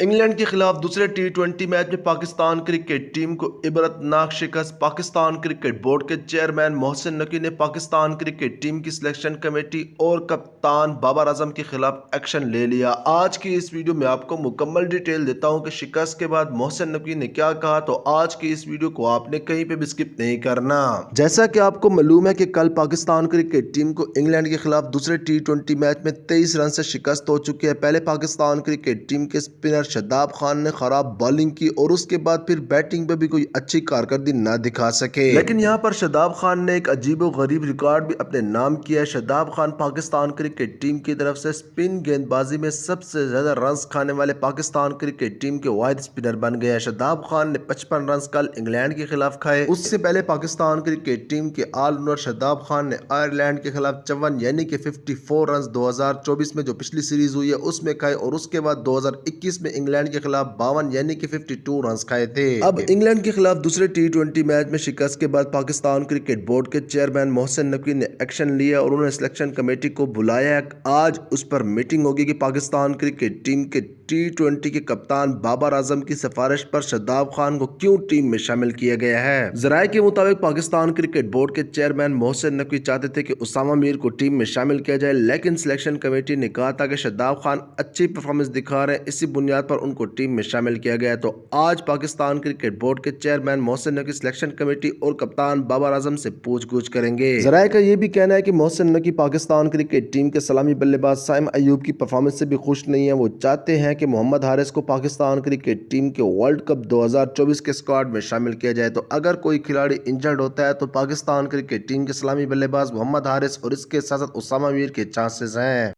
England के खिलाफ दूसरे टी20 मैच में पाकिस्तान क्रिकेट टीम को इबरतनाक शिकस्त। पाकिस्तान क्रिकेट बोर्ड के चेयरमैन मोहसिन नकवी ने पाकिस्तान क्रिकेट टीम की सिलेक्शन कमेटी और कप्तान बाबर आजम के खिलाफ एक्शन ले लिया। आज की इस वीडियो में आपको मुकम्मल डिटेल देता हूं कि शिकस्त के बाद मोहसिन नकवी ने क्या कहा, तो आज की इस वीडियो को आपने कहीं पे भी स्किप नहीं करना। जैसा कि आपको मालूम है कि कल पाकिस्तान क्रिकेट टीम को इंग्लैंड के खिलाफ दूसरे टी20 मैच में 23 रन से शिकस्त हो चुकी है। पहले पाकिस्तान क्रिकेट टीम के स्पिनर शादाब खान ने खराब बॉलिंग की और उसके बाद फिर बैटिंग पे भी कोई अच्छी कारकर्दगी ना दिखा सके, लेकिन यहाँ पर शादाब खान ने एक अजीब और गरीब रिकॉर्ड भी अपने नाम किया है। शादाब खान पाकिस्तान क्रिकेट टीम की तरफ से स्पिन गेंदबाजी में सबसे ज्यादा रन्स खाने वाले पाकिस्तान क्रिकेट टीम के वाहिद स्पिनर बन गए। शादाब खान ने 55 रन कल इंग्लैंड के खिलाफ खाए। उससे पहले पाकिस्तान क्रिकेट टीम के ऑलराउंडर शादाब खान ने आयरलैंड के खिलाफ 54 यानी कि 54 रन 2024 में जो पिछली सीरीज हुई है उसमें खाए, और उसके बाद 2021 में इंग्लैंड के खिलाफ 52 यानी कि 52 रन खाए थे। अब इंग्लैंड के खिलाफ दूसरे टी20 मैच में शिकस्त के बाद पाकिस्तान क्रिकेट बोर्ड के चेयरमैन मोहसिन नकवी ने एक्शन लिया और उन्होंने सिलेक्शन कमेटी को बुलाया। आज उस पर मीटिंग होगी कि पाकिस्तान क्रिकेट टीम के टी20 के कप्तान बाबर आजम की सिफारिश पर शादाब खान को क्यों टीम में शामिल किया गया है। जराये के मुताबिक पाकिस्तान क्रिकेट बोर्ड के चेयरमैन मोहसिन नकवी चाहते थे कि उसामा मीर को टीम में शामिल किया जाए, लेकिन सिलेक्शन कमेटी ने कहा था कि शादाब खान अच्छी परफॉर्मेंस दिखा रहे हैं, इसी बुनियाद पर उनको टीम में शामिल किया गया। तो आज पाकिस्तान क्रिकेट बोर्ड के chairman Mohsin Naqvi selection committee और कप्तान बाबर आजम से पूछ-गूछ करेंगे। जराये का यह भी कहना है कि मोहसिन नकवी पाकिस्तान क्रिकेट टीम के सलामी बल्लेबाज साइम अयूब की परफॉर्मेंस से भी खुश नहीं है। वो चाहते हैं कि मोहम्मद हारिस को पाकिस्तान क्रिकेट टीम के वर्ल्ड कप 2024 के स्क्वाड में शामिल किया जाए। तो अगर कोई खिलाड़ी इंजर्ड होता है तो पाकिस्तान क्रिकेट टीम के सलामी बल्लेबाज मोहम्मद हारिस और इसके साथ उसामा मीर के चांसेस हैं।